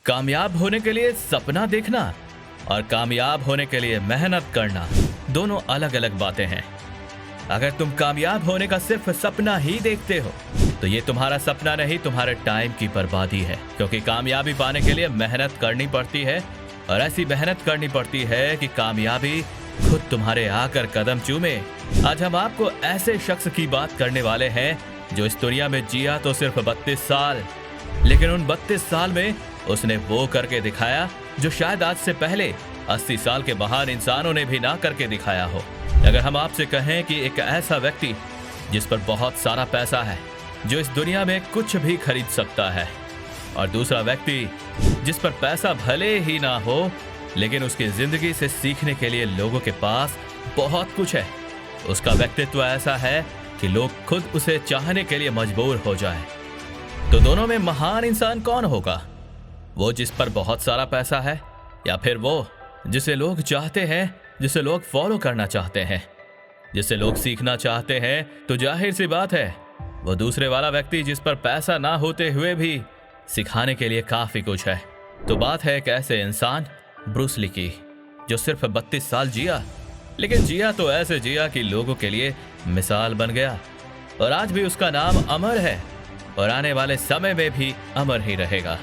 कामयाब होने के लिए सपना देखना और कामयाब होने के लिए मेहनत करना दोनों अलग अलग बातें हैं। अगर तुम कामयाब होने का सिर्फ सपना ही देखते हो तो ये तुम्हारा सपना नहीं, तुम्हारे टाइम की बर्बादी है। क्योंकि कामयाबी पाने के लिए मेहनत करनी पड़ती है और ऐसी मेहनत करनी पड़ती है कि कामयाबी खुद तुम्हारे आकर कदम चूमे। आज हम आपको ऐसे शख्स की बात करने वाले हैं जो इस दुनिया में जिया तो सिर्फ 32 साल, लेकिन उन 32 साल में उसने वो करके दिखाया जो शायद आज से पहले 80 साल के महान इंसानों ने भी ना करके दिखाया हो। अगर हम आपसे कहें कि एक ऐसा व्यक्ति जिस पर बहुत सारा पैसा है, जो इस दुनिया में कुछ भी खरीद सकता है, और दूसरा व्यक्ति जिस पर पैसा भले ही ना हो लेकिन उसकी जिंदगी से सीखने के लिए लोगों के पास बहुत कुछ है, उसका व्यक्तित्व ऐसा है कि लोग खुद उसे चाहने के लिए मजबूर हो जाएं। तो दोनों में महान इंसान कौन होगा? वो जिस पर बहुत सारा पैसा है या फिर वो जिसे लोग चाहते हैं, जिसे लोग फॉलो करना चाहते हैं, जिसे लोग सीखना चाहते हैं? तो जाहिर सी बात है वो दूसरे वाला व्यक्ति जिस पर पैसा ना होते हुए भी सिखाने के लिए काफी कुछ है। तो बात है एक ऐसे इंसान ब्रूस ली की जो सिर्फ 32 साल जिया, लेकिन जिया तो ऐसे जिया कि लोगों के लिए मिसाल बन गया और आज भी उसका नाम अमर है और आने वाले समय में भी अमर ही रहेगा।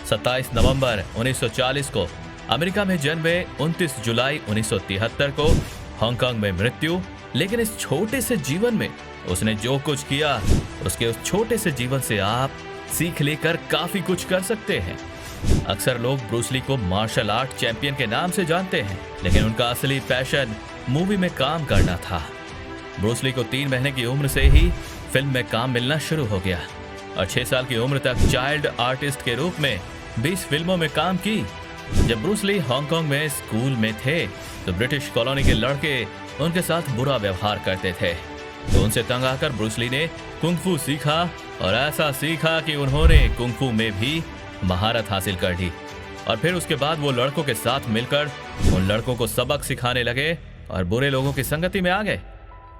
27 नवंबर 1940 को अमेरिका में जन्मे, 29 जुलाई 1973 को हांगकांग में मृत्यु। लेकिन इस छोटे से जीवन में उसने जो कुछ किया, उसके उस छोटे से जीवन से आप सीख लेकर काफी कुछ कर सकते हैं। अक्सर लोग ब्रूस ली को मार्शल आर्ट चैंपियन के नाम से जानते हैं, लेकिन उनका असली पैशन मूवी में काम करना था। ब्रूस ली को 3 महीने की उम्र से ही फिल्म में काम मिलना शुरू हो गया और 6 साल की उम्र तक चाइल्ड आर्टिस्ट के रूप में 20 फिल्मों में काम की। जब ब्रूस ली हांगकांग में स्कूल में थे तो ब्रिटिश कॉलोनी के लड़के उनके साथ बुरा व्यवहार करते थे, तो उनसे तंग आकर ब्रूस ली ने कुंग-फू सीखा और ऐसा सीखा कि उन्होंने कुंग-फू में भी महारत हासिल कर ली। और फिर उसके बाद वो लड़कों के साथ मिलकर उन लड़कों को सबक सिखाने लगे और बुरे लोगों की संगति में आ गए।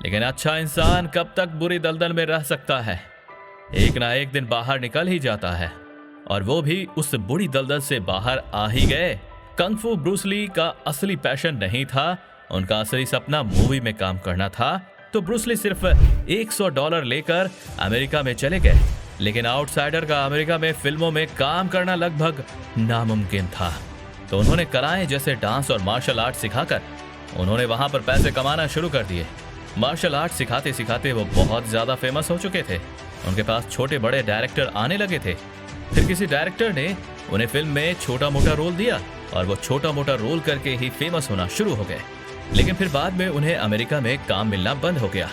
लेकिन अच्छा इंसान कब तक बुरी दलदल में रह सकता है? एक ना एक दिन बाहर निकल ही जाता है और वो भी उस बुरी दलदल से बाहर आ ही गए। कुंग-फू ब्रूस ली का असली पैशन नहीं था, उनका असली सपना मूवी में काम करना था। तो ब्रूस ली सिर्फ $100 लेकर अमेरिका में चले गए, लेकिन आउटसाइडर का अमेरिका में फिल्मों में काम करना लगभग नामुमकिन था। तो उन्होंने कलाएं जैसे डांस और मार्शल आर्ट सिखाकर उन्होंने वहां पर पैसे कमाना शुरू कर दिए। मार्शल आर्ट सिखाते सिखाते वो बहुत ज्यादा फेमस हो चुके थे, उनके पास छोटे बड़े डायरेक्टर आने लगे थे। फिर किसी डायरेक्टर ने उन्हें फिल्म में छोटा मोटा रोल दिया और वो छोटा मोटा रोल करके ही फेमस होना शुरू हो गए। लेकिन फिर बाद में उन्हें अमेरिका में काम मिलना बंद हो गया।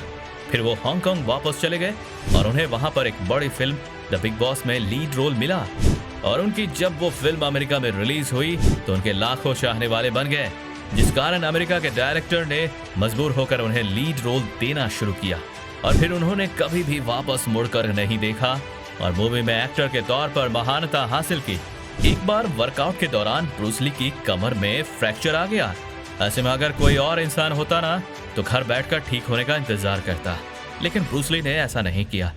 फिर वो हांगकांग वापस चले गए और उन्हें वहां पर एक बड़ी फिल्म द बिग बॉस में लीड रोल मिला। और उनकी जब वो फिल्म अमेरिका में रिलीज हुई तो उनके लाखों चाहने वाले बन गए, जिस कारण अमेरिका के डायरेक्टर ने मजबूर होकर उन्हें लीड रोल देना शुरू किया। और फिर उन्होंने कभी भी वापस मुड़कर नहीं देखा और मूवी में एक्टर के तौर पर महानता हासिल की। एक बार वर्कआउट के दौरान ब्रूस ली की कमर में फ्रैक्चर आ गया। ऐसे में अगर कोई और इंसान होता ना तो घर बैठकर ठीक होने का इंतजार करता, लेकिन ब्रूस ली ने ऐसा नहीं किया।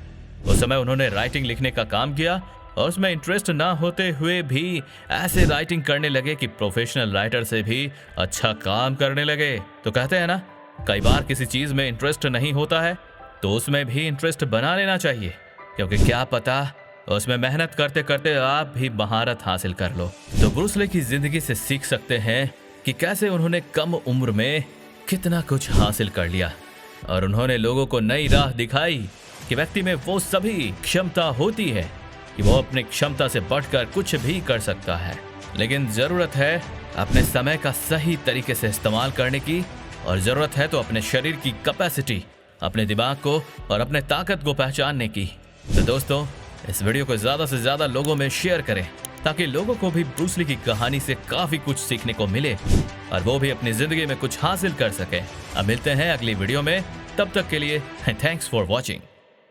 उस समय उन्होंने राइटिंग लिखने का काम किया और उसमें इंटरेस्ट ना होते हुए भी ऐसे राइटिंग करने लगे कि प्रोफेशनल राइटर से भी अच्छा काम करने लगे। तो कहते हैं ना, कई बार किसी चीज में इंटरेस्ट नहीं होता है तो उसमें भी इंटरेस्ट बना लेना चाहिए, क्योंकि क्या पता उसमें मेहनत करते करते आप भी महारत हासिल कर लो। तो ब्रूस ली की जिंदगी से सीख सकते हैं कि कैसे उन्होंने कम उम्र में कितना कुछ हासिल कर लिया और उन्होंने लोगों को नई राह दिखाई कि व्यक्ति में वो सभी क्षमता होती है कि वो अपनी क्षमता से बढ़कर कुछ भी कर सकता है। लेकिन जरूरत है अपने समय का सही तरीके से इस्तेमाल करने की, और जरूरत है तो अपने शरीर की कैपेसिटी, अपने दिमाग को और अपने ताकत को पहचानने की। तो दोस्तों, इस वीडियो को ज्यादा से ज्यादा लोगों में शेयर करें ताकि लोगों को भी ब्रूस ली की कहानी से काफी कुछ सीखने को मिले और वो भी अपनी जिंदगी में कुछ हासिल कर सके। अब मिलते हैं अगली वीडियो में, तब तक के लिए थैंक्स फॉर वॉचिंग।